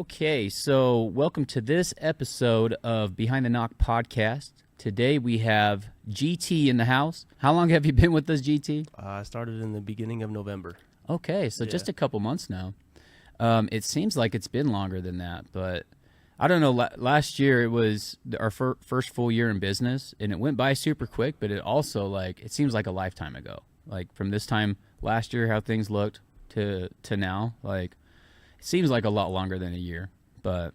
Okay, so welcome to this episode of Behind the Knock podcast. Today we have GT in the house. How long have you been with us, GT? I started in the beginning of November. Okay, so just a couple months now. It seems like it's been longer than that, but I don't know. Last year it was our first full year in business, and it went by super quick, but it also, it seems like a lifetime ago. Like from this time last year, how things looked to now, it seems like a lot longer than a year, but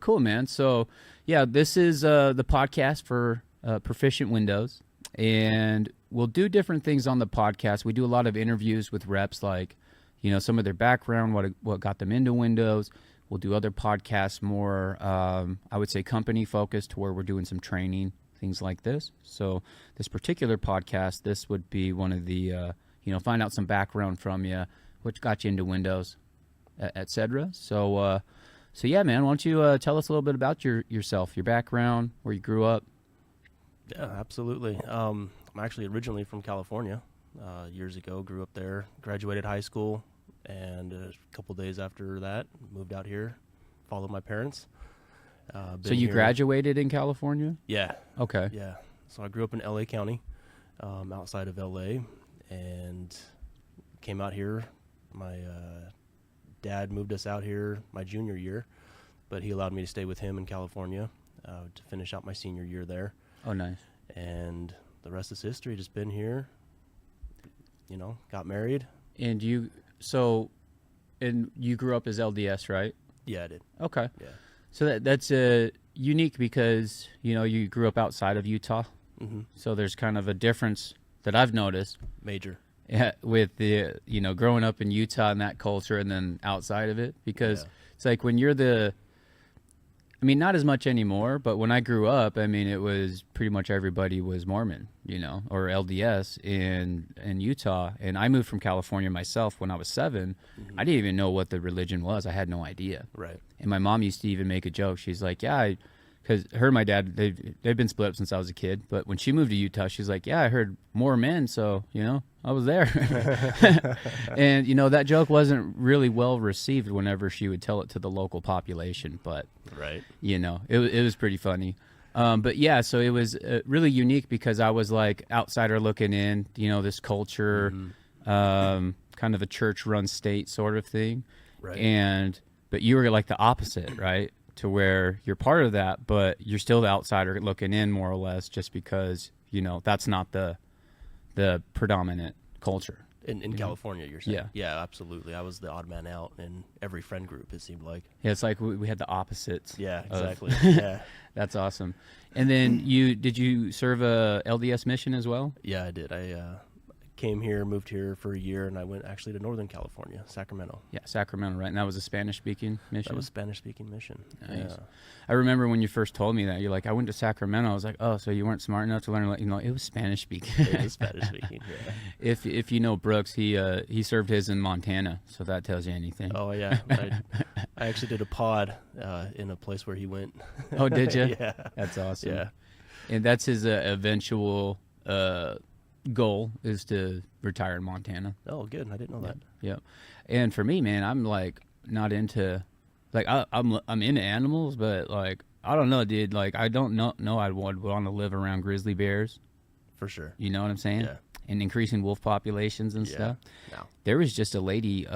cool, man. So yeah, this is the podcast for Proficient Windows, and we'll do different things on the podcast. We do a lot of interviews with reps, some of their background, what got them into Windows. We'll do other podcasts more, I would say, company focused, where we're doing some training, things like this. So this particular podcast, this would be one of the, find out some background from you, what got you into Windows, etc. So yeah, man, why don't you tell us a little bit about yourself, your background, where you grew up? Yeah, absolutely. I'm actually originally from California. Years ago, grew up there, graduated high school, and a couple days after that, moved out here, followed my parents. So you graduated in California? Yeah. Okay. Yeah. So I grew up in LA County, outside of LA, and came out here. My dad moved us out here my junior year, but he allowed me to stay with him in California to finish out my senior year there. Oh, nice. And the rest is history. Just been here, got married. And you grew up as LDS, right? Yeah, I did. Okay. Yeah. So that's unique because, you grew up outside of Utah. Mm-hmm. So there's kind of a difference that I've noticed. Major. Yeah, with the, growing up in Utah and that culture and then outside of it. Because it's like when you're not as much anymore, but when I grew up, it was pretty much everybody was Mormon, or LDS in Utah. And I moved from California myself when I was 7. Mm-hmm. I didn't even know what the religion was. I had no idea. Right. And my mom used to even make a joke. She's like, yeah, because her and my dad, they've been split up since I was a kid. But when she moved to Utah, she's like, yeah, I heard more men. So, I was there. And, that joke wasn't really well received whenever she would tell it to the local population. But, right. It was pretty funny. But yeah, so it was really unique because I was like outsider looking in, this culture, kind of a church run state sort of thing. Right. But you were like the opposite, right? To where you're part of that, but you're still the outsider looking in more or less just because, that's not the predominant culture. In California, you're saying? Yeah. Yeah, absolutely. I was the odd man out in every friend group, it seemed like. Yeah, it's like we had the opposites. Yeah, exactly. Yeah. That's awesome. And then did you serve a LDS mission as well? Yeah, I did. I came here, moved here for a year, and I went actually to Northern California, Sacramento. Yeah, Sacramento, right? And that was a Spanish-speaking mission? That was a Spanish-speaking mission. Nice. Yeah. I remember when you first told me that, you're like, I went to Sacramento. I was like, oh, so you weren't smart enough to learn, it was Spanish-speaking. It was Spanish-speaking, yeah. If you know Brooks, he served his in Montana, so that tells you anything. Oh, yeah. I actually did a pod in a place where he went. Oh, did you? Yeah. That's awesome. Yeah. And that's his eventual goal is to retire in Montana. Oh, good. I didn't know that. Yeah. And for me, man, I'm not into I'm into animals, but I don't know, dude. I don't know I would want to live around grizzly bears. For sure. You know what I'm saying? Yeah. And increasing wolf populations and stuff. No. There was just a lady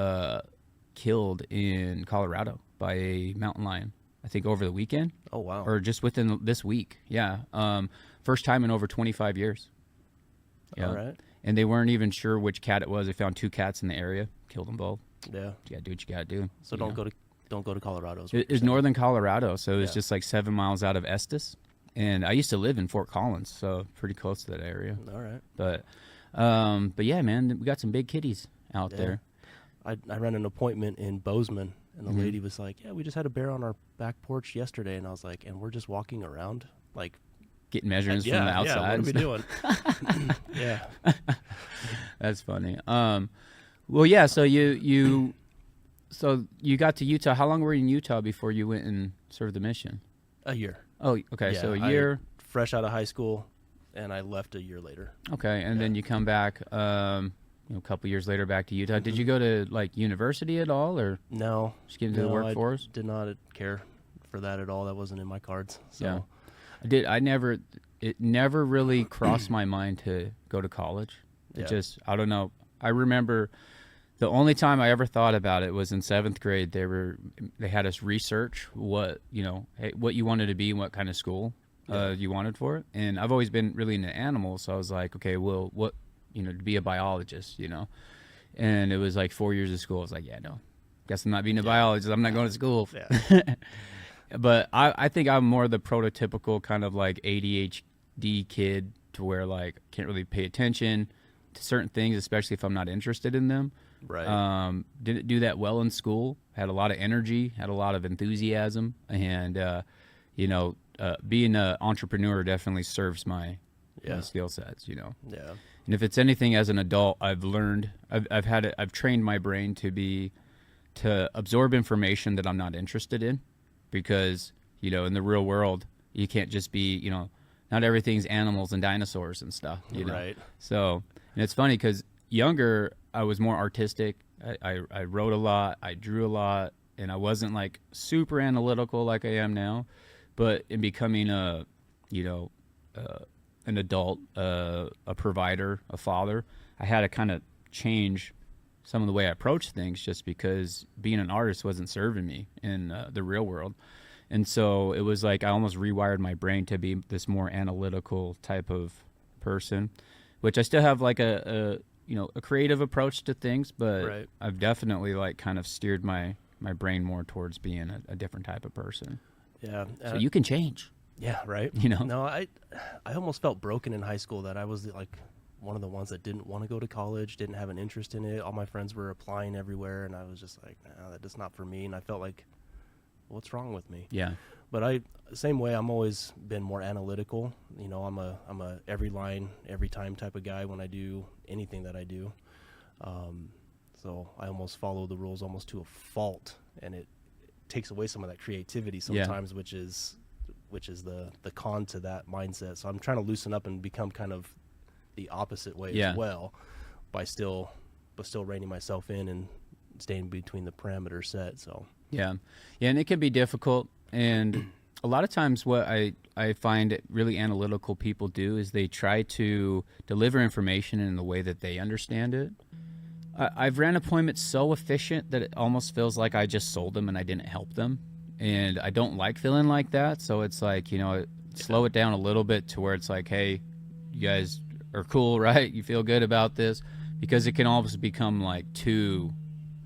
killed in Colorado by a mountain lion, I think over the weekend. Oh, wow. Or just within this week. Yeah. First time in over 25 years. Yeah. All right. And they weren't even sure which cat it was. They found 2 cats in the area, killed them both. Yeah. You gotta do what you gotta do. So don't go to Colorado. It's northern Colorado, so it's just 7 miles out of Estes. And I used to live in Fort Collins, so pretty close to that area. All right. But yeah, man, we got some big kitties out there. I ran an appointment in Bozeman, and the lady was like, yeah, we just had a bear on our back porch yesterday. And I was like, and we're just walking around, getting measurements from the outside. Yeah, what are we doing? Yeah. That's funny. Well, yeah, so you got to Utah. How long were you in Utah before you went and served the mission? A year. Oh, okay. Yeah, So a year. Fresh out of high school, and I left a year later. Okay, and then you come back. a couple years later back to Utah. Did you go to like university at all, or No, just get into the workforce? I did not care for that at all. That wasn't in my cards. So. Yeah, it never really crossed my mind to go to college. It just, I don't know. I remember the only time I ever thought about it was in 7th grade. They had us research what you wanted to be and what kind of school you wanted for it. And I've always been really into animals, so I was like, okay, well, what, to be a biologist, And it was like 4 years of school. I was like, yeah, no, guess I'm not being a biologist. I'm not going to school. Yeah. But I think I'm more the prototypical kind of like ADHD kid, to where like can't really pay attention to certain things, especially if I'm not interested in them. Right. Didn't do that well in school. Had a lot of energy, had a lot of enthusiasm, and being an entrepreneur definitely serves my skill sets. Yeah. And if it's anything as an adult, I've learned, I've trained my brain to absorb information that I'm not interested in, because in the real world you can't just be not everything's animals and dinosaurs and stuff. Right. So, and it's funny because younger I was more artistic. I wrote a lot, I drew a lot, and I wasn't like super analytical like I am now. But in becoming an adult, a provider, a father, I had to kind of change some of the way I approach things, just because being an artist wasn't serving me in the real world. And so it was like I almost rewired my brain to be this more analytical type of person, which I still have like a creative approach to things, but I've definitely like kind of steered my brain more towards being a different type of person. Yeah. So you can change. Yeah, right. No, I almost felt broken in high school that I was like one of the ones that didn't want to go to college, didn't have an interest in it. All my friends were applying everywhere, and I was just like, nah, that's not for me. And I felt like, what's wrong with me? Yeah. But same way, I'm always been more analytical. I'm a every line, every time type of guy when I do anything that I do. So I almost follow the rules almost to a fault, and it takes away some of that creativity sometimes, which is the con to that mindset. So I'm trying to loosen up and become kind of the opposite way as well, by still reining myself in and staying between the parameters set. So yeah, and it can be difficult. And a lot of times what I find really analytical people do is they try to deliver information in the way that they understand it. I've ran appointments so efficient that it almost feels like I just sold them and I didn't help them. And I don't like feeling like that. So it's like, slow it down a little bit to where it's like, hey, you guys are cool, right? You feel good about this? Because it can almost become like too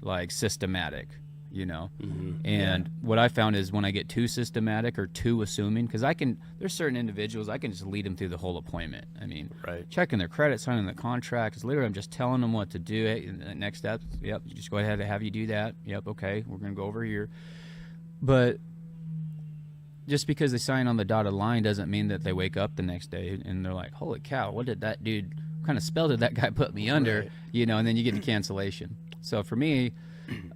like systematic, Mm-hmm. And what I found is when I get too systematic or too assuming, because there's certain individuals I can just lead them through the whole appointment. I mean, checking their credit, signing the contract, because literally I'm just telling them what to do. Hey, and the next step, yep, you just go ahead and have you do that. Yep, okay, we're going to go over here. But just because they sign on the dotted line doesn't mean that they wake up the next day and they're like, holy cow, what did that dude, what kind of spell did that guy put me under? And then you get the cancellation. So for me,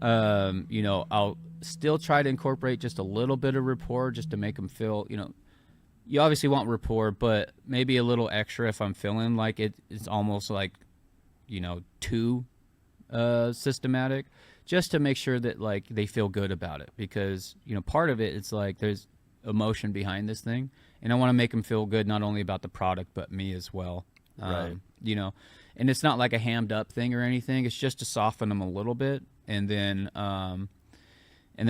I'll still try to incorporate just a little bit of rapport just to make them feel, you obviously want rapport, but maybe a little extra if I'm feeling like it's almost like, too systematic, just to make sure that like they feel good about it. Because, part of it, it's like there's emotion behind this thing, and I want to make them feel good not only about the product, but me as well. And it's not like a hammed up thing or anything. It's just to soften them a little bit. And then,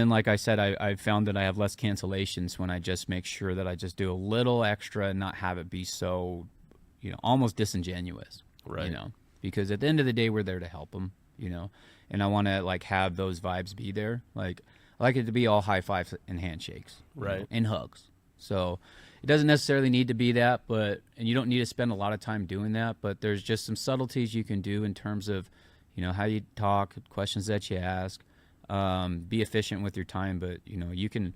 like I said, I found that I have less cancellations when I just make sure that I just do a little extra and not have it be so, almost disingenuous, because at the end of the day, we're there to help them, and I want to like have those vibes be there. Like I like it to be all high fives and handshakes, and hugs. So it doesn't necessarily need to be that, and you don't need to spend a lot of time doing that, but there's just some subtleties you can do in terms of, how you talk, questions that you ask, be efficient with your time. But, you can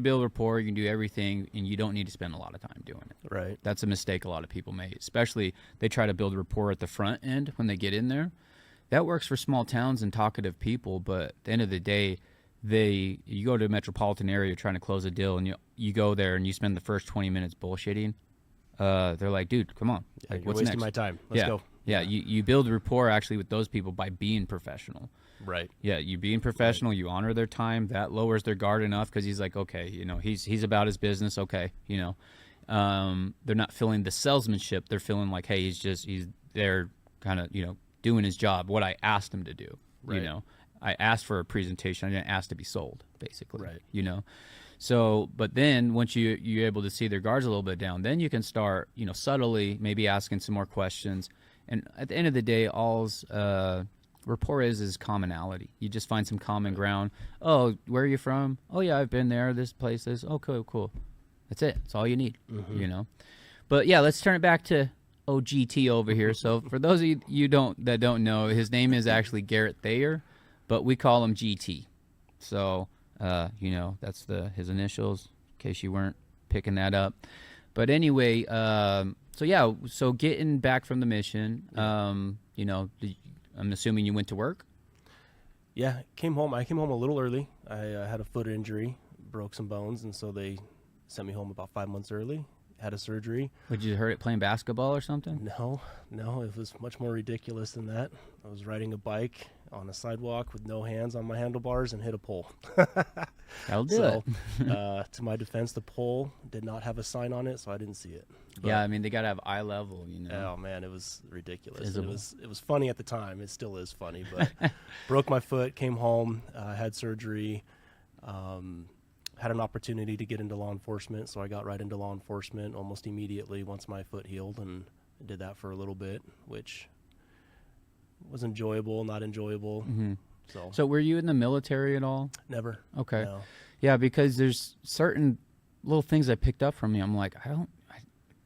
build rapport, you can do everything, and you don't need to spend a lot of time doing it. Right. That's a mistake a lot of people make, especially they try to build rapport at the front end when they get in there. That works for small towns and talkative people, but at the end of the day, you go to a metropolitan area trying to close a deal, and you go there and you spend the first 20 minutes bullshitting. they're like, dude, come on. Yeah, Like, you're what's wasting next? my time. Let's yeah. go. Yeah. You build rapport actually with those people by being professional. Right. Yeah. You being professional, you honor their time. That lowers their guard enough because he's like, okay, he's about his business. Okay. They're not feeling the salesmanship. They're feeling like, hey, he's there kind of, doing his job, what I asked him to do. Right. I asked for a presentation. I didn't ask to be sold, basically. Right. So, but then once you're able to see their guards a little bit down, then you can start, subtly maybe asking some more questions. And at the end of the day, all's rapport is commonality. You just find some common ground. Oh, where are you from? Oh, yeah, I've been there. This place is. Oh, cool. That's it. That's all you need, But yeah, let's turn it back to OGT over here. So for those of you that don't know, his name is actually Garrett Thayer, but we call him GT. So that's his initials, in case you weren't picking that up. But anyway, so getting back from the mission, I'm assuming you went to work. Yeah, came home. I came home a little early. I had a foot injury, broke some bones, and so they sent me home about 5 months early. Had a surgery. Would you hurt it playing basketball or something? No, it was much more ridiculous than that. I was riding a bike on a sidewalk with no hands on my handlebars and hit a pole. That'll do it. To my defense, the pole did not have a sign on it, so I didn't see it. But, yeah, I mean, they got to have eye level, Oh, man, it was ridiculous. It was funny at the time. It still is funny, but broke my foot, came home, had surgery, had an opportunity to get into law enforcement, so I got right into law enforcement almost immediately once my foot healed, and did that for a little bit, which was enjoyable, not enjoyable. Mm-hmm. So were you in the military at all? Never. Okay. No. Yeah, because there's certain little things I picked up from you. I'm like, I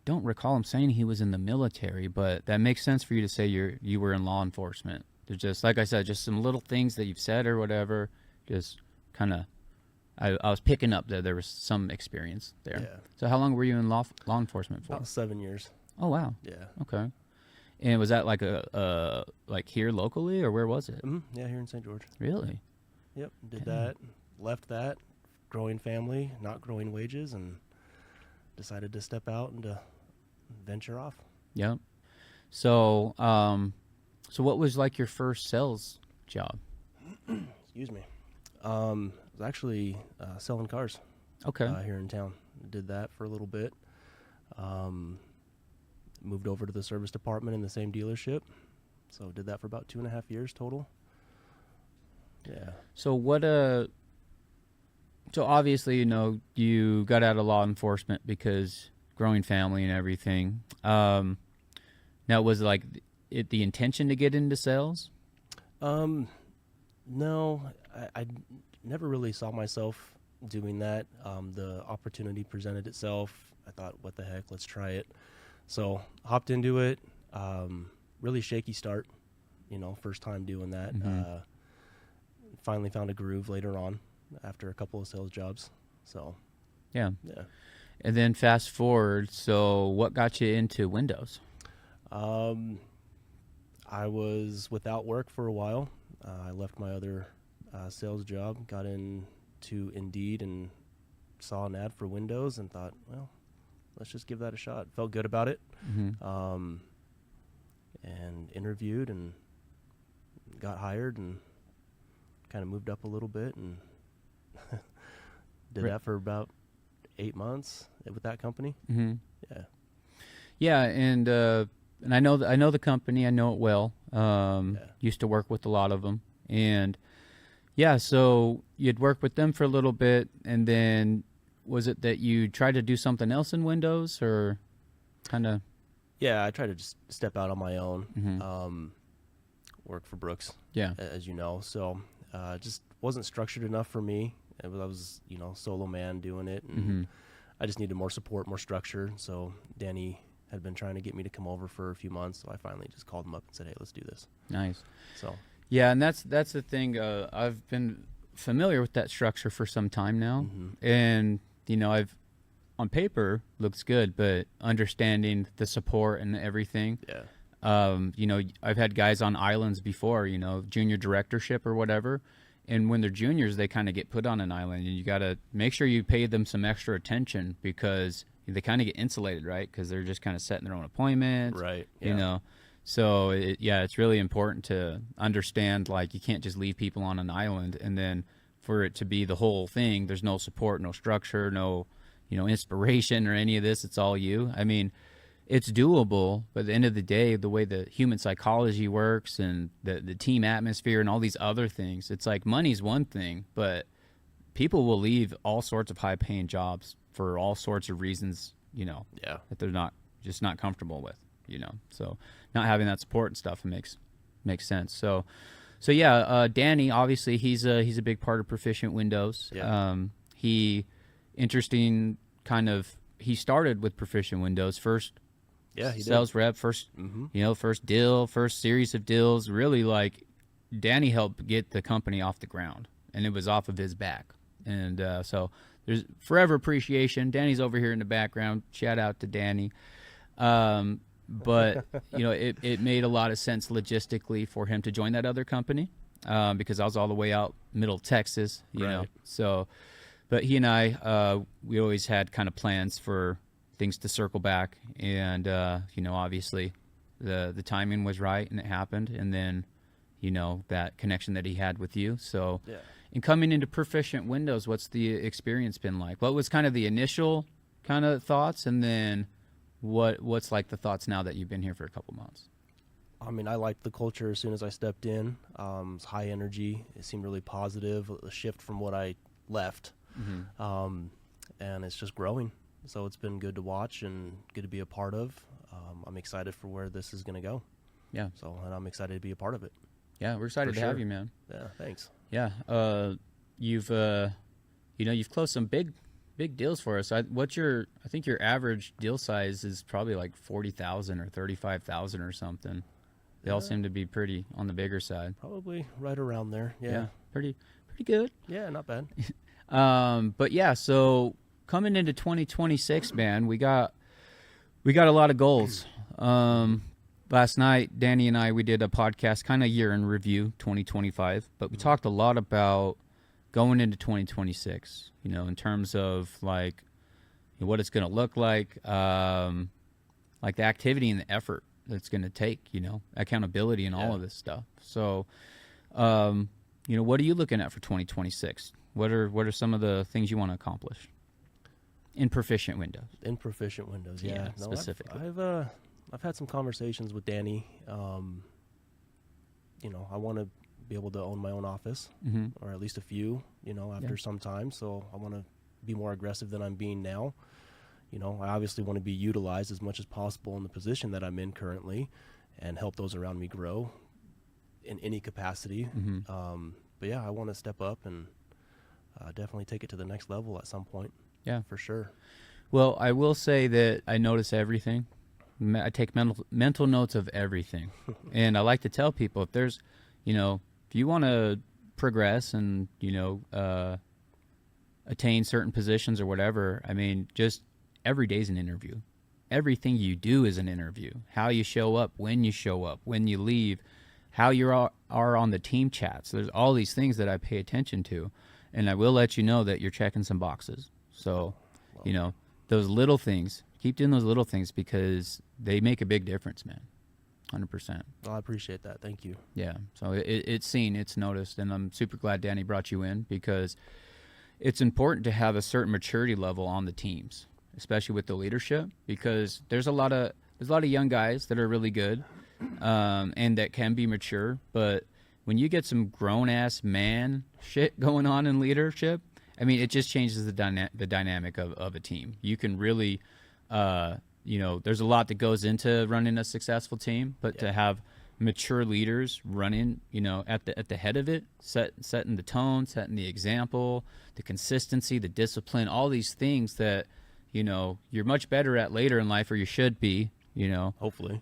don't recall him saying he was in the military, but that makes sense for you to say you were in law enforcement. There's just, like I said, just some little things that you've said or whatever, just kind of, I was picking up that there was some experience there. Yeah. So how long were you in law enforcement for? About 7 years. Oh, wow. Yeah. Okay. And was that like like here locally, or where was it? Mm-hmm. Yeah, here in St. George. Really? Yep. Did that, left that, growing family, not growing wages, and decided to step out and to venture off. Yep. So, so what was like your first sales job? Excuse me. I was actually selling cars. Okay. Here in town. Did that for a little bit. Moved over to the service department in the same dealership. So did that for about 2.5 years total. Yeah. So so obviously, you got out of law enforcement because growing family and everything. Now, was like the intention to get into sales? No, I never really saw myself doing that. The opportunity presented itself. I thought, what the heck, let's try it. So hopped into it. Really shaky start, first time doing that. Mm-hmm. Finally found a groove later on after a couple of sales jobs. So Yeah. yeah. And then fast forward, so what got you into Windows? I was without work for a while. I left my other sales job, got into Indeed and saw an ad for Windows and thought, well, let's just give that a shot. Felt good about it. Mm-hmm. And interviewed and got hired and kind of moved up a little bit and did that for about 8 months with that company. Mm-hmm. Yeah. Yeah, and I know the company. I know it well. Used to work with a lot of them, and yeah. So you'd work with them for a little bit, and then was it that you tried to do something else in Windows, or kind of? Yeah, I tried to just step out on my own. Mm-hmm. Work for Brooks. Yeah. As you know, so just wasn't structured enough for me. I was solo man doing it, and Mm-hmm. I just needed more support, more structure. So Danny had been trying to get me to come over for a few months, so I finally just called him up and said, "Hey, let's do this." Nice. So yeah, and that's the thing. I've been familiar with that structure for some time now, mm-hmm. and I've on paper looks good, but understanding the support and everything. yeah, I've had guys on islands before, junior directorship or whatever. And when they're juniors, they kind of get put on an island, and you got to make sure you pay them some extra attention because, they kind of get insulated, right? Because they're just kind of setting their own appointments, Right. you know. So it's really important to understand, like, you can't just leave people on an island and then for it to be the whole thing, there's no support, no structure, no, inspiration or any of this. It's all you. I mean, it's doable, but at the end of the day, the way the human psychology works and the team atmosphere and all these other things, it's like money's one thing, but people will leave all sorts of high-paying jobs for all sorts of reasons, that they're not comfortable with, So not having that support and stuff makes sense. So yeah, Danny, obviously he's a big part of Proficient Windows. Yeah. He started with Proficient Windows first. Yeah, he sales did. rep, first deal, first series of deals. Really, like, Danny helped get the company off the ground, and it was off of his back. And so there's forever appreciation. Danny's over here in the background. Shout out to Danny. But it made a lot of sense logistically for him to join that other company because I was all the way out middle Texas, you know. So, but he and I, we always had kind of plans for things to circle back, and obviously the timing was right and it happened, and then that connection that he had with you. So and coming into Proficient Windows, what's the experience been like? What was kind of the initial kind of thoughts, and then what's like the thoughts now that you've been here for a couple months? I mean, I liked the culture as soon as I stepped in. It's high energy. It seemed really positive, a shift from what I left. And it's just growing. So it's been good to watch and good to be a part of. I'm excited for where this is going to go. Yeah. So, and I'm excited to be a part of it. Yeah, we're excited to have you, man. Yeah, thanks. Yeah. You've closed some big deals for us. I think your average deal size is probably like 40,000 or 35,000 or something. They all seem to be pretty on the bigger side. Probably right around there. Yeah. Pretty good. Yeah, not bad. But yeah, so coming into 2026, man, we got a lot of goals. Last night, Danny and I, we did a podcast, kind of year in review, 2025, but we talked a lot about going into 2026, in terms of like what it's going to look like the activity and the effort that's going to take, accountability and all of this stuff. So, what are you looking at for 2026? What are some of the things you want to accomplish in Proficient Windows? In Proficient Windows, yeah. No, specifically. I've had some conversations with Danny. I want to be able to own my own office, or at least a few, after some time. So I want to be more aggressive than I'm being now. I obviously want to be utilized as much as possible in the position that I'm in currently and help those around me grow in any capacity. But yeah, I want to step up and definitely take it to the next level at some point. Yeah, for sure. Well, I will say that I notice everything. I take mental notes of everything. And I like to tell people, if there's, if you want to progress and, attain certain positions or whatever, I mean, just every day's an interview. Everything you do is an interview. How you show up, when you leave, how you are on the team chats. There's all these things that I pay attention to. And I will let you know that you're checking some boxes. So, those little things, keep doing those little things because they make a big difference, man. 100%. Well, I appreciate that. Thank you. Yeah. So it's seen, it's noticed, and I'm super glad Danny brought you in because it's important to have a certain maturity level on the teams, especially with the leadership, because there's a lot of young guys that are really good and that can be mature, but when you get some grown-ass man shit going on in leadership, I mean, it just changes the dynamic of a team. You can really, there's a lot that goes into running a successful team, but to have mature leaders running, at the head of it, setting the tone, setting the example, the consistency, the discipline, all these things that, you're much better at later in life, or you should be,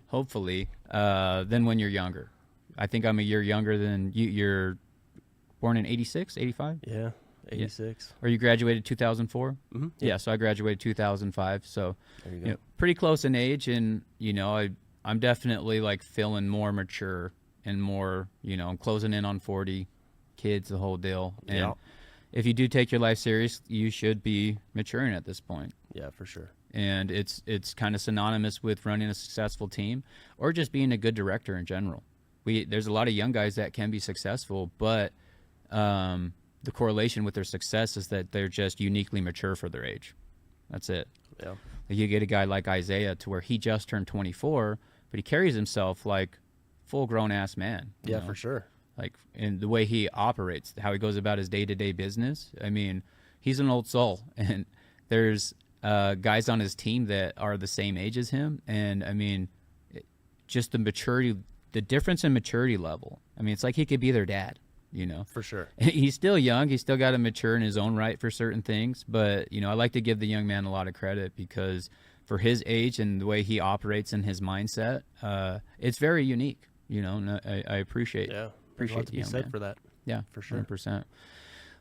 hopefully, than when you're younger. I think I'm a year younger than you. You're born in 86, 85? Yeah, 86. Or you graduated 2004? Mm-hmm. Yeah, so I graduated 2005. So there you go. Pretty close in age, and I'm definitely like feeling more mature and more. I'm closing in on 40, kids, the whole deal. And if you do take your life serious, you should be maturing at this point. Yeah, for sure. and it's kind of synonymous with running a successful team or just being a good director in general. There's a lot of young guys that can be successful, but the correlation with their success is that they're just uniquely mature for their age. That's it. Yeah. Like you get a guy like Isaiah to where he just turned 24, but he carries himself like full grown ass man. Yeah, know? for sure. Like in the way he operates, how he goes about his day-to-day business. I mean, he's an old soul, and there's guys on his team that are the same age as him. And I mean, just the maturity, the difference in maturity level. I mean, it's like he could be their dad. For sure. He's still young. He's still got to mature in his own right for certain things. But, I like to give the young man a lot of credit because for his age and the way he operates in his mindset, it's very unique. And I appreciate Yeah. appreciate to the be young said man. for that. Yeah, for sure. 100%.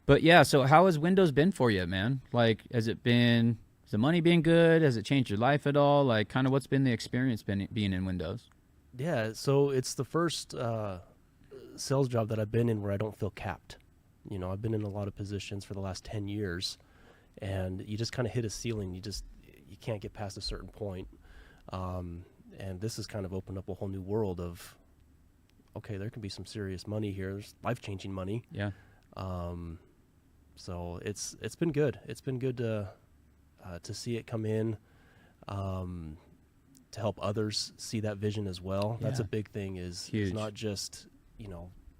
But yeah, so how has Windows been for you, man? Like, has the money been good? Has it changed your life at all? Like, kind of what's been the experience being in Windows? Yeah. So it's the first sales job that I've been in where I don't feel capped. I've been in a lot of positions for the last 10 years, and you just kind of hit a ceiling. You can't get past a certain point. And this has kind of opened up a whole new world of, okay, there can be some serious money here. There's life-changing money. Yeah. So it's been good. It's been good to see it come in, to help others see that vision as well. That's a Yeah. big thing. It's Huge. not just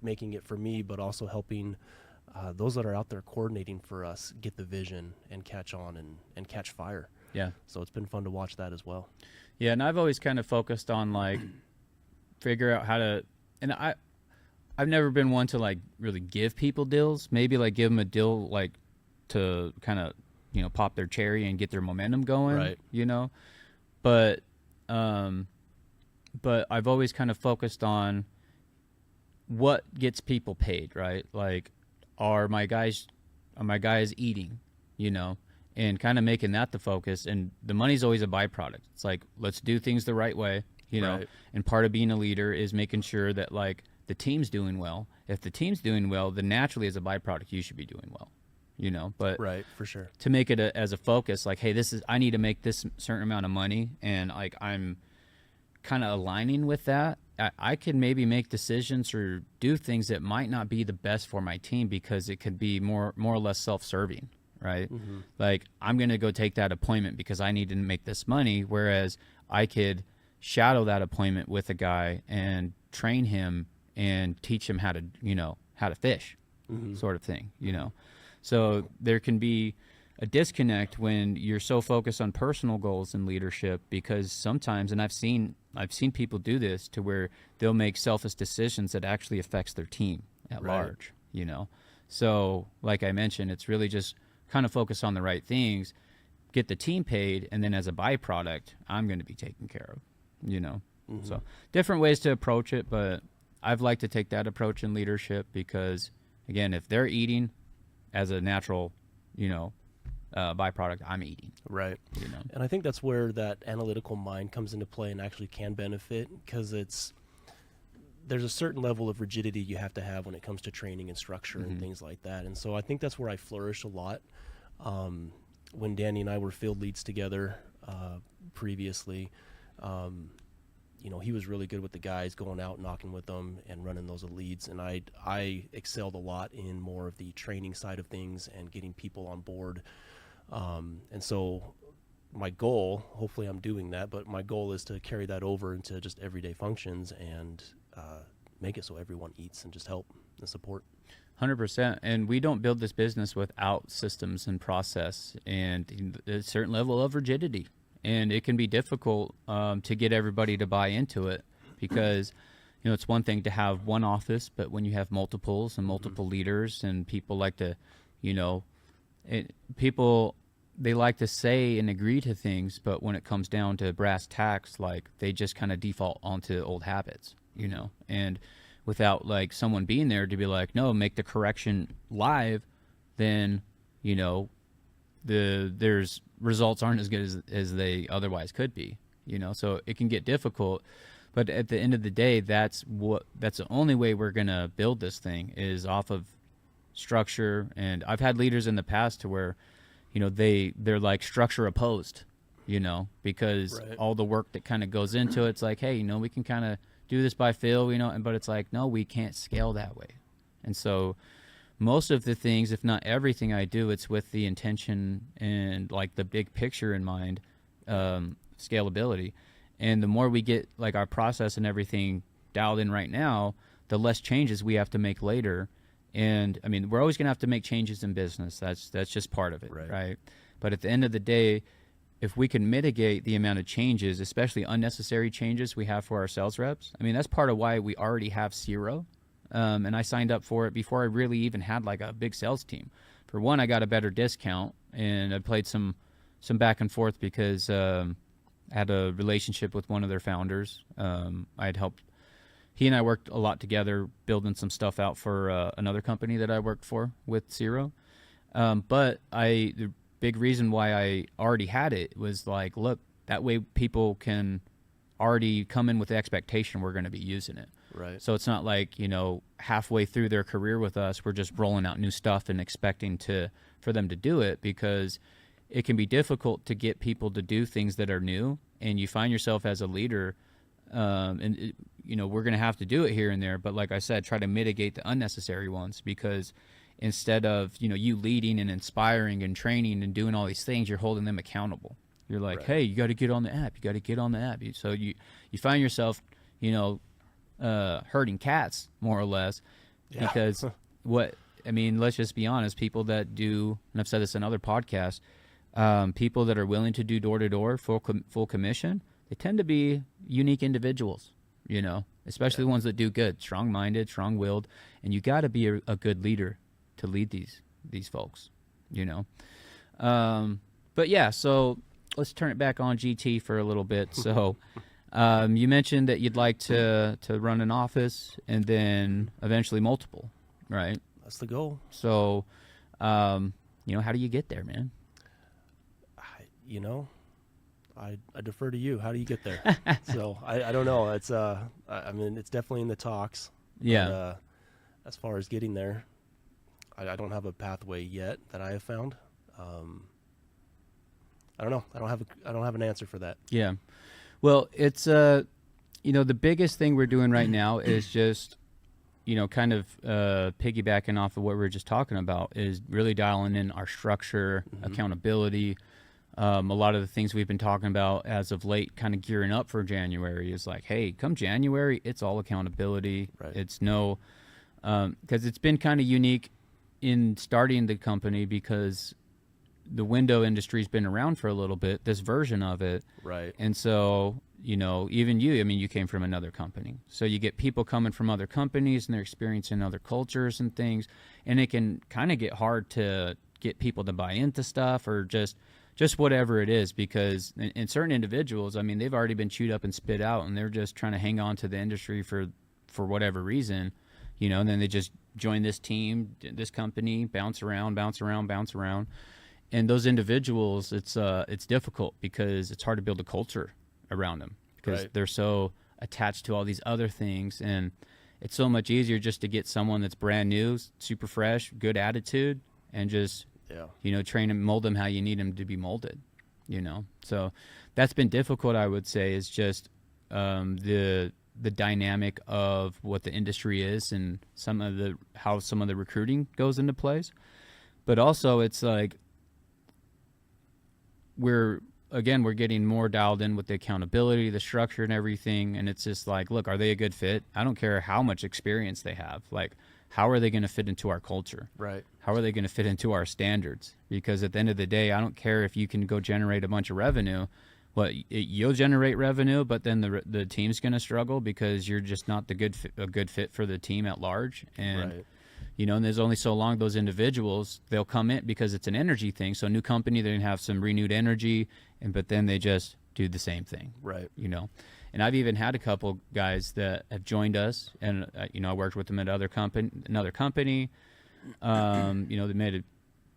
making it for me, but also helping those that are out there coordinating for us get the vision and catch on and catch fire. Yeah. So it's been fun to watch that as well. Yeah, and I've always kind of focused on like figure out how to, and I've never been one to like really give people deals. Maybe like give them a deal like to kind of pop their cherry and get their momentum going. Right. But I've always kind of focused on what gets people paid, right? Like, are my guys eating, and kind of making that the focus. And the money's always a byproduct. It's like, let's do things the right way, Right. and part of being a leader is making sure that like the team's doing well. If the team's doing well, then naturally as a byproduct, you should be doing well, but Right, for sure. to make it as a focus, like, hey, I need to make this certain amount of money, and like I'm kind of aligning with that. I can maybe make decisions or do things that might not be the best for my team because it could be more or less self-serving, right? Mm-hmm. Like, I'm going to go take that appointment because I need to make this money, whereas I could shadow that appointment with a guy and train him and teach him how to fish, Mm-hmm. sort of thing, So there can be a disconnect when you're so focused on personal goals in leadership, because sometimes, and I've seen people do this to where they'll make selfish decisions that actually affects their team at Right. large, So like I mentioned, it's really just kind of focus on the right things, get the team paid, and then as a byproduct, I'm going to be taken care of, Mm-hmm. So different ways to approach it, but I've liked to take that approach in leadership because, again, if they're eating as a natural, byproduct, I'm eating. Right. And I think that's where that analytical mind comes into play and actually can benefit, because there's a certain level of rigidity you have to have when it comes to training and structure Mm-hmm. and things like that. And so I think that's where I flourish a lot. When Danny and I were field leads together previously, he was really good with the guys, going out, knocking with them, and running those leads. And I excelled a lot in more of the training side of things and getting people on board. And so my goal, hopefully I'm doing that, but my goal is to carry that over into just everyday functions and make it so everyone eats and just help and support. 100%. And we don't build this business without systems and process and a certain level of rigidity. And it can be difficult to get everybody to buy into it because, it's one thing to have one office, but when you have multiples and multiple leaders and people like to, they like to say and agree to things, but when it comes down to brass tacks, like they just kind of default onto old habits, and without like someone being there to be like, no, make the correction live, then, there's results aren't as good as they otherwise could be, so it can get difficult. But at the end of the day, that's the only way we're going to build this thing is off of structure. And I've had leaders in the past to where, they're like structure opposed, because Right. all the work that kind of goes into it, it's like, hey, we can kind of do this by feel, but it's like, no, we can't scale that way. And so most of the things, if not everything I do, it's with the intention and like the big picture in mind, scalability. And the more we get like our process and everything dialed in right now, the less changes we have to make later. And I mean, we're always going to have to make changes in business. That's just part of it, right? But at the end of the day, if we can mitigate the amount of changes, especially unnecessary changes we have for our sales reps, I mean, that's part of why we already have Zero. And I signed up for it before I really even had like a big sales team. For one, I got a better discount, and I played some back and forth because I had a relationship with one of their founders. I had helped. He and I worked a lot together, building some stuff out for another company that I worked for with Zero. But the big reason why I already had it was like, look, that way people can already come in with the expectation we're going to be using it. Right. So it's not like, halfway through their career with us, we're just rolling out new stuff and expecting for them to do it, because it can be difficult to get people to do things that are new, and you find yourself as a leader, we're going to have to do it here and there. But like I said, try to mitigate the unnecessary ones, because instead of, you leading and inspiring and training and doing all these things, you're holding them accountable. You're like, hey, you got to get on the app. You got to get on the app. So you find yourself, herding cats more or less, because let's just be honest, people that do, and I've said this in other podcasts, people that are willing to do door-to-door full commission, they tend to be unique individuals, especially the ones that do good, strong-minded, strong-willed, and you got to be a good leader to lead these folks, But yeah, so let's turn it back on GT for a little bit. So you mentioned that you'd like to run an office and then eventually multiple, right? That's the goal. So, how do you get there, man? I defer to you. How do you get there? So I don't know. It's it's definitely in the talks. Yeah. But, as far as getting there, I don't have a pathway yet that I have found. I don't know. I don't have an answer for that. Yeah. Well, it's the biggest thing we're doing right now is just kind of piggybacking off of what we were just talking about, is really dialing in our structure, accountability. A lot of the things we've been talking about as of late, kind of gearing up for January, is like, hey, come January, it's all accountability. Right. It's no, because it's been kind of unique in starting the company, because the window industry's been around for a little bit, this version of it. Right. And so, even you came from another company. So you get people coming from other companies and they're experiencing other cultures and things. And it can kind of get hard to get people to buy into stuff, or just whatever it is, because in certain individuals, they've already been chewed up and spit out, and they're just trying to hang on to the industry for whatever reason, and then they just join this team, this company, bounce around. And those individuals, it's difficult, because it's hard to build a culture around them, because they're so attached to all these other things. And it's so much easier just to get someone that's brand new, super fresh, good attitude, and just, train them, mold them how you need them to be molded, So that's been difficult, I would say, is just the dynamic of what the industry is, and how some of the recruiting goes into place. But also it's like, we're getting more dialed in with the accountability, the structure and everything. And it's just like, look, are they a good fit? I don't care how much experience they have. Like, how are they going to fit into our culture? Right. How are they going to fit into our standards? Because at the end of the day, I don't care if you can go generate a bunch of revenue. You'll generate revenue, but then the team's going to struggle, because you're just not a good fit for the team at large. And and there's only so long those individuals, they'll come in, because it's an energy thing. So new company, they have some renewed energy, but then they just do the same thing. Right. And I've even had a couple guys that have joined us, and I worked with them at another company. They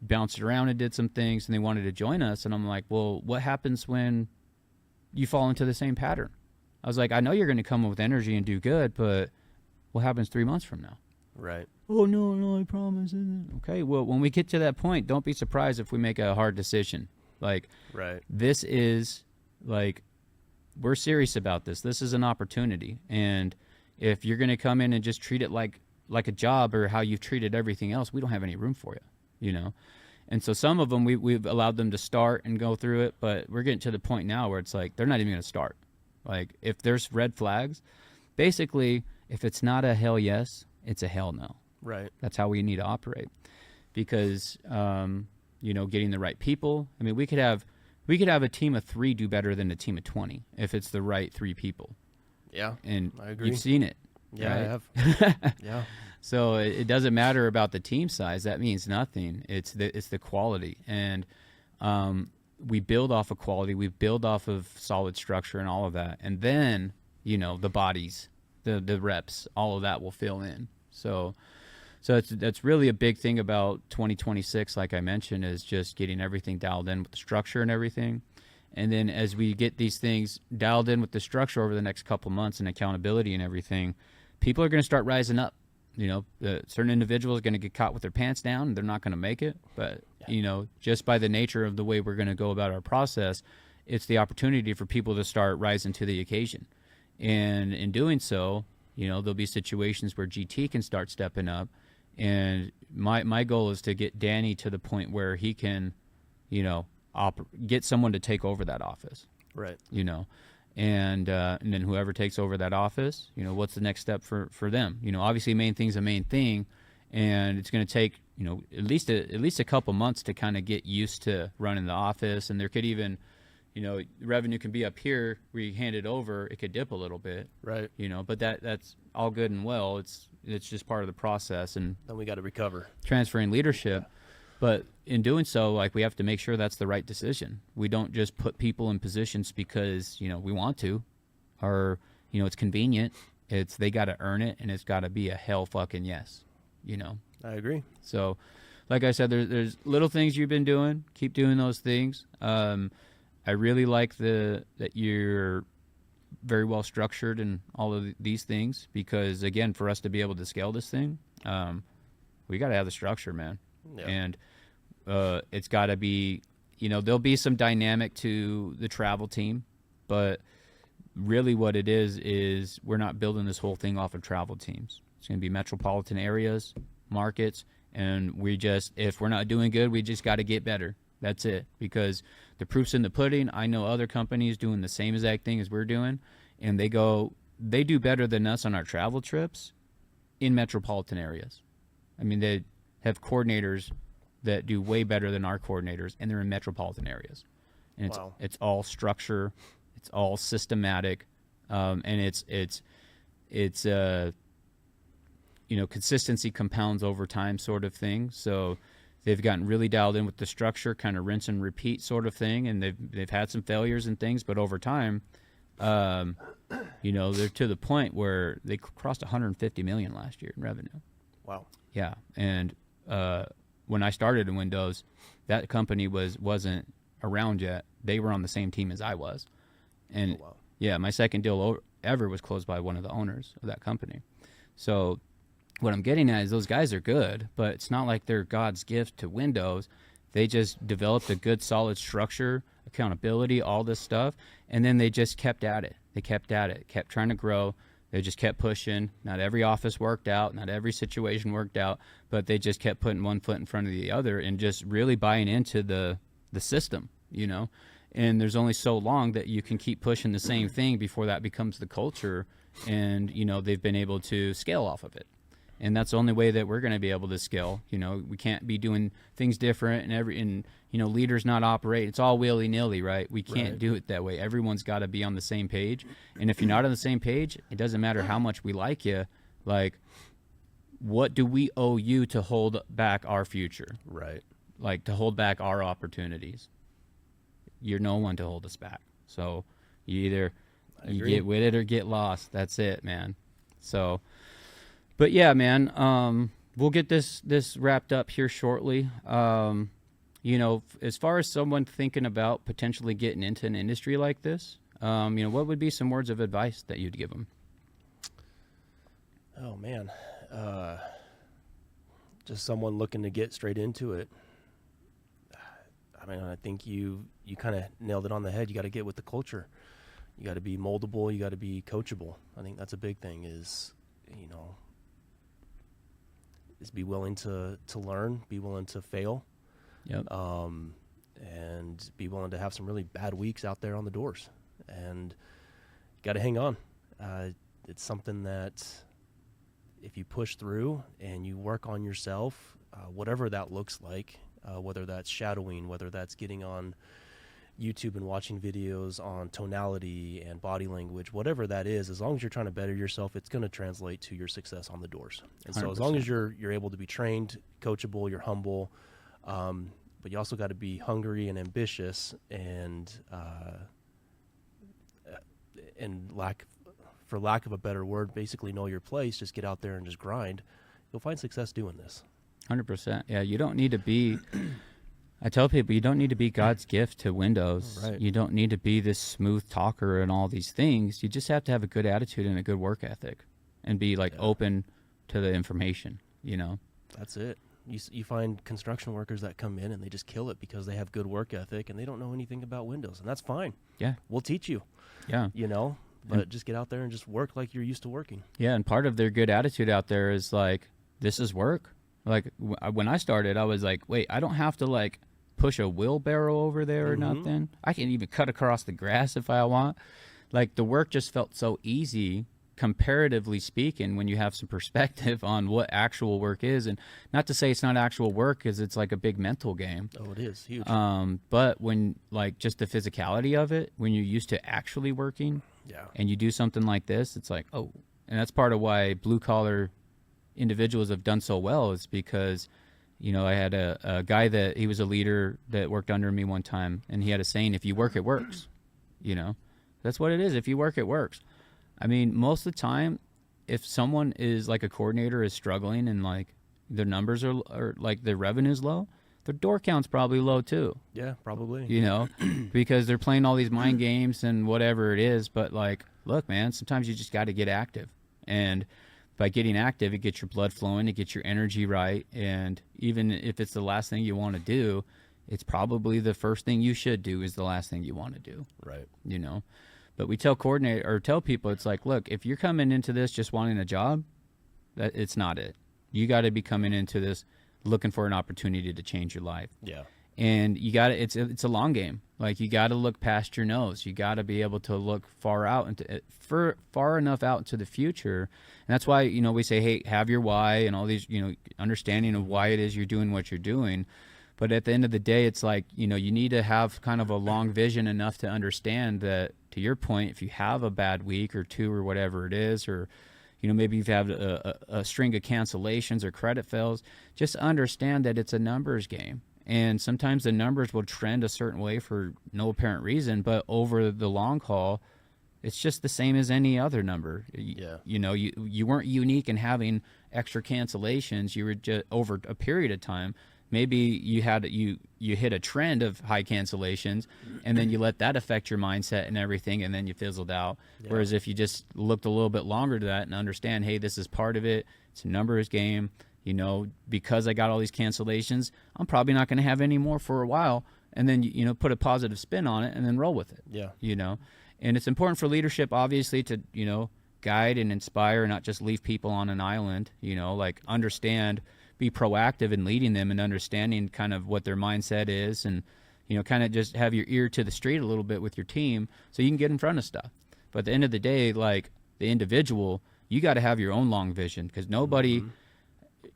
bounced around and did some things, and they wanted to join us. And I'm like, well, what happens when you fall into the same pattern? I was like, I know you're going to come with energy and do good, but what happens 3 months from now? Right. Oh, no, I promise. Okay, well, when we get to that point, don't be surprised if we make a hard decision, Like, Right. this is like, we're serious about this. This is an opportunity. And if you're going to come in and just treat it like a job or how you've treated everything else, we don't have any room for you, you know? And so some of them, we've allowed them to start and go through it, but we're getting to the point now where it's like, they're not even going to start. Like, if there's red flags, basically, if it's not a hell yes, it's a hell no. Right. That's how we need to operate. Because, you know, getting the right people. I mean, we could have a team of 3 do better than a team of 20 if it's the right 3 people. Yeah. And I agree. you've seen it. Yeah, right? I have. Yeah. So it doesn't matter about the team size. That means nothing. It's the quality. And we build off of quality. We build off of solid structure and all of that. And then, you know, the bodies, the reps, all of that will fill in. So that's really a big thing about 2026, like I mentioned, is just getting everything dialed in with the structure and everything. And then as we get these things dialed in with the structure over the next couple months and accountability and everything, people are going to start rising up. You know, certain individuals are going to get caught with their pants down and they're not going to make it. But, you know, just by the nature of the way we're going to go about our process, it's the opportunity for people to start rising to the occasion. And in doing so, you know, there'll be situations where GT can start stepping up. And my goal is to get Danny to the point where he can, you know, get someone to take over that office. Right. You know, and then whoever takes over that office, you know, what's the next step for them? You know, obviously main thing's a main thing, and it's going to take, you know, at least a couple months to kind of get used to running the office. And there could even, you know, revenue can be up here where you hand it over, it could dip a little bit. Right. You know, but that's all good and well. It's just part of the process. And Then we got to recover. transferring leadership. But in doing so, like, we have to make sure that's the right decision. We don't just put people in positions because, you know, we want to, or, you know, it's convenient. They got to earn it, and it's got to be a hell fucking yes, you know? I agree. So, like I said, there's little things you've been doing. Keep doing those things. I really like that you're very well structured in all of these things, because, again, for us to be able to scale this thing, we got to have the structure, man. Yeah. And it's got to be, you know, there'll be some dynamic to the travel team, but really what it is we're not building this whole thing off of travel teams. It's going to be metropolitan areas, markets, and if we're not doing good, we just got to get better. That's it, because the proof's in the pudding. I know other companies doing the same exact thing as we're doing, and they do better than us on our travel trips in metropolitan areas. I mean, they have coordinators that do way better than our coordinators, and they're in metropolitan areas. And Wow. it's all structure, it's all systematic, and it's you know, consistency compounds over time sort of thing. So they've gotten really dialed in with the structure, kind of rinse and repeat sort of thing, and they've had some failures and things, but over time, you know, they're to the point where they crossed 150 million last year in revenue. Wow. Yeah, and when I started in Windows, that company wasn't around yet. They were on the same team as I was, and Oh, wow. yeah, my second deal ever was closed by one of the owners of that company. So what I'm getting at is those guys are good, but it's not like they're God's gift to Windows. They just developed a good, solid structure, accountability, all this stuff, and then they just kept at it. They kept at it, kept trying to grow. They just kept pushing. Not every office worked out. Not every situation worked out. But they just kept putting one foot in front of the other and just really buying into the system, you know. And there's only so long that you can keep pushing the same thing before that becomes the culture. And, you know, they've been able to scale off of it. And that's the only way that we're going to be able to scale. You know, we can't be doing things different and you know, leaders not operate. It's all willy-nilly, right? We can't do it that way. Everyone's got to be on the same page. And if you're not on the same page, it doesn't matter how much we like you. Like, what do we owe you to hold back our future? Right. Like, to hold back our opportunities. You're no one to hold us back. So you either you get with it or get lost. That's it, man. So, but yeah, man, we'll get this wrapped up here shortly. You know, as far as someone thinking about potentially getting into an industry like this, you know, what would be some words of advice that you'd give them? Oh, man. Just someone looking to get straight into it. I mean, I think you kind of nailed it on the head. You got to get with the culture. You got to be moldable. You got to be coachable. I think that's a big thing is be willing to learn, be willing to fail. Yep. And be willing to have some really bad weeks out there on the doors. And you got to hang on. It's something that if you push through and you work on yourself, whatever that looks like, whether that's shadowing, whether that's getting on YouTube and watching videos on tonality and body language, whatever that is, as long as you're trying to better yourself, it's going to translate to your success on the doors. And so 100%. as long as you're able to be trained, coachable, you're humble, but you also got to be hungry and ambitious and for lack of a better word, basically know your place, just get out there and just grind. You'll find success doing this. 100%. Yeah, you don't need to be I tell people you don't need to be God's gift to Windows. Right. You don't need to be this smooth talker and all these things. You just have to have a good attitude and a good work ethic and be open to the information, That's it. You find construction workers that come in and they just kill it because they have good work ethic and they don't know anything about Windows, and that's fine. Yeah. We'll teach you. Yeah. But just get out there and just work like you're used to working. Yeah, and part of their good attitude out there is this is work. When I started, I was like, wait, I don't have to push a wheelbarrow over there or nothing. I can even cut across the grass if I want. The work just felt so easy, comparatively speaking, when you have some perspective on what actual work is. And not to say it's not actual work, because it's like a big mental game. Oh, it is huge. But when just the physicality of it, when you're used to actually working, and you do something like this, it's like, oh. And that's part of why blue collar individuals have done so well, is because I had a guy that he was a leader that worked under me one time, and he had a saying, if you work, it works. That's what it is. If you work, it works. I mean, most of the time, if someone is a coordinator is struggling and their numbers are their revenue's low, their door count's probably low too. Yeah, probably. Because they're playing all these mind games and whatever it is. But look, man, sometimes you just got to get active. And by getting active, it gets your blood flowing, it gets your energy right. And even if it's the last thing you want to do, it's probably the first thing you should do is the last thing you want to do. Right. But we tell people, it's look, if you're coming into this just wanting a job, it's not it. You got to be coming into this looking for an opportunity to change your life. Yeah. And you got to, it's a long game. You got to look past your nose. You got to be able to look far enough out into the future. And that's why, we say, hey, have your why and all these, understanding of why it is you're doing what you're doing. But at the end of the day, it's you need to have kind of a long vision enough to understand that, to your point, if you have a bad week or two or whatever it is, or, maybe you've had a string of cancellations or credit fails, just understand that it's a numbers game. And sometimes the numbers will trend a certain way for no apparent reason, but over the long haul, it's just the same as any other number. Yeah. You weren't unique in having extra cancellations. You were just over a period of time. Maybe you hit a trend of high cancellations, and then you let that affect your mindset and everything, and then you fizzled out. Yeah. Whereas if you just looked a little bit longer to that and understand, hey, this is part of it. It's a numbers game. Because I got all these cancellations, I'm probably not going to have any more for a while. And then, put a positive spin on it and then roll with it. Yeah. And it's important for leadership, obviously, to, guide and inspire and not just leave people on an island, understand, be proactive in leading them and understanding kind of what their mindset is and, kind of just have your ear to the street a little bit with your team so you can get in front of stuff. But at the end of the day, the individual, you got to have your own long vision because nobody...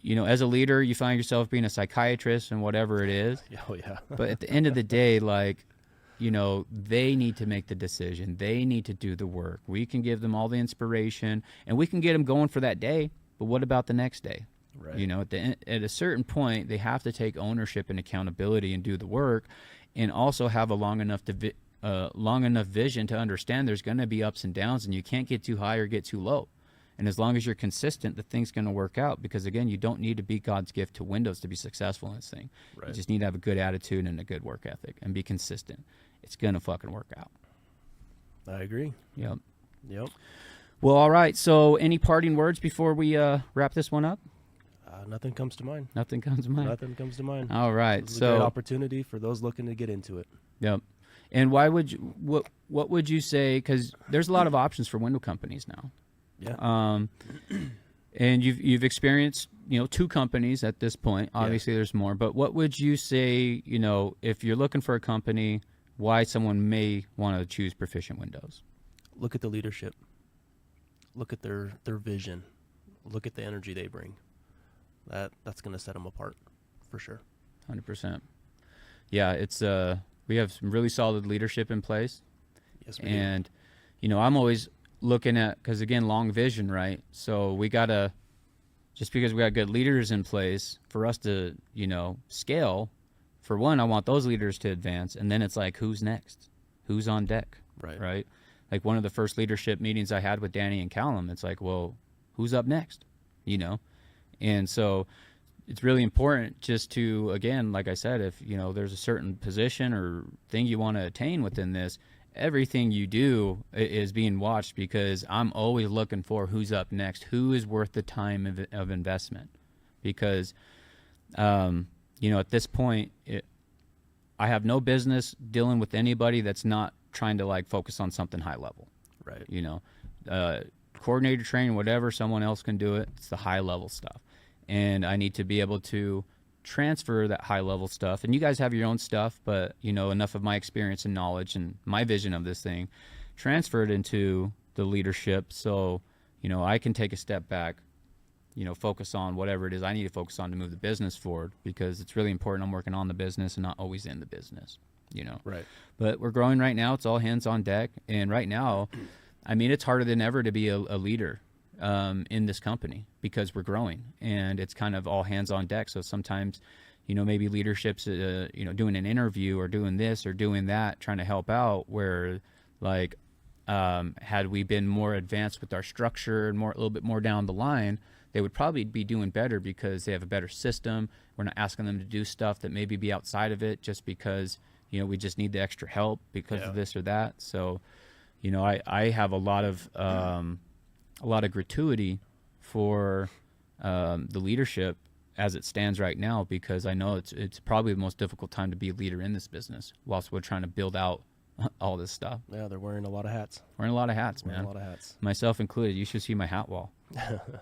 as a leader, you find yourself being a psychiatrist and whatever it is. Oh, yeah. But at the end of the day, they need to make the decision. They need to do the work. We can give them all the inspiration, and we can get them going for that day. But what about the next day? Right. At a certain point, they have to take ownership and accountability and do the work, and also have a long enough vision to understand there's going to be ups and downs, and you can't get too high or get too low. And as long as you're consistent, the thing's going to work out because, again, you don't need to be God's gift to Windows to be successful in this thing. Right. You just need to have a good attitude and a good work ethic and be consistent. It's going to fucking work out. I agree. Yep. Well, all right. So any parting words before we wrap this one up? Nothing comes to mind. Nothing comes to mind. Nothing comes to mind. All right. This is a So great opportunity for those looking to get into it. Yep. And why would you, what would you say? Because there's a lot of options for window companies now. Yeah. And you've experienced, 2 companies at this point. Obviously, there's more. But what would you say, if you're looking for a company, why someone may want to choose Proficient Windows? Look at the leadership. Look at their vision. Look at the energy they bring. That's going to set them apart, for sure. 100%. Yeah, it's we have some really solid leadership in place. Yes, we And, I'm always looking at, because again, long vision, right? So we got to, just because we got good leaders in place, for us to, scale, for one, I want those leaders to advance. And then it's like, who's next? Who's on deck? Right. Right? Like one of the first leadership meetings I had with Danny and Callum, it's like, well, who's up next? And so it's really important just to, again, like I said, if, there's a certain position or thing you want to attain within this, everything you do is being watched, because I'm always looking for who's up next, who is worth the time of investment. Because, at this point, I have no business dealing with anybody that's not trying to focus on something high level. Right. Coordinator training, whatever, someone else can do it. It's the high level stuff. And I need to be able to transfer that high level stuff. And you guys have your own stuff, but enough of my experience and knowledge and my vision of this thing transferred into the leadership. So, I can take a step back, focus on whatever it is I need to focus on to move the business forward, because it's really important I'm working on the business and not always in the business, Right. But we're growing right now. It's all hands on deck. And right now, it's harder than ever to be a leader in this company, because we're growing and it's kind of all hands on deck. So sometimes, maybe leadership's, doing an interview or doing this or doing that, trying to help out, where had we been more advanced with our structure and a little bit more down the line, they would probably be doing better because they have a better system. We're not asking them to do stuff that maybe be outside of it just because, we just need the extra help because of this or that. So, I have a lot of gratuity for the leadership as it stands right now, because I know it's probably the most difficult time to be a leader in this business whilst we're trying to build out all this stuff. Yeah, they're wearing a lot of hats. Wearing a lot of hats, man. A lot of hats. Myself included. You should see my hat wall.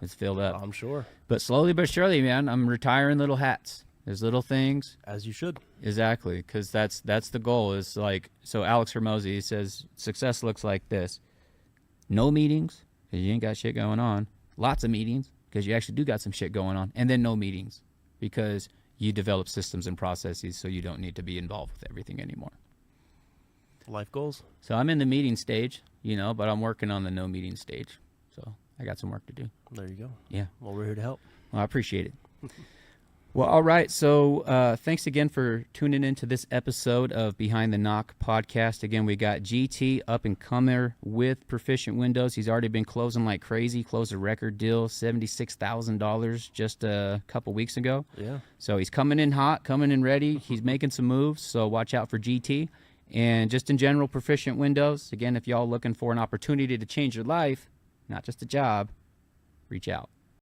It's filled up. I'm sure. But slowly but surely, man, I'm retiring little hats. There's little things. As you should. Exactly, because that's the goal. Is so Alex Hermosi, he says, success looks like this. No meetings, because you ain't got shit going on. Lots of meetings, because you actually do got some shit going on. And then no meetings, because you develop systems and processes so you don't need to be involved with everything anymore. Life goals. So I'm in the meeting stage, but I'm working on the no meeting stage. So I got some work to do. There you go. Yeah. Well, we're here to help. Well, I appreciate it. Well, all right. So thanks again for tuning into this episode of Behind the Knock podcast. Again, we got GT up and comer with Proficient Windows. He's already been closing like crazy, closed a record deal, $76,000 just a couple weeks ago. Yeah. So he's coming in hot, coming in ready. He's making some moves, so watch out for GT. And just in general, Proficient Windows. Again, if y'all looking for an opportunity to change your life, not just a job, reach out.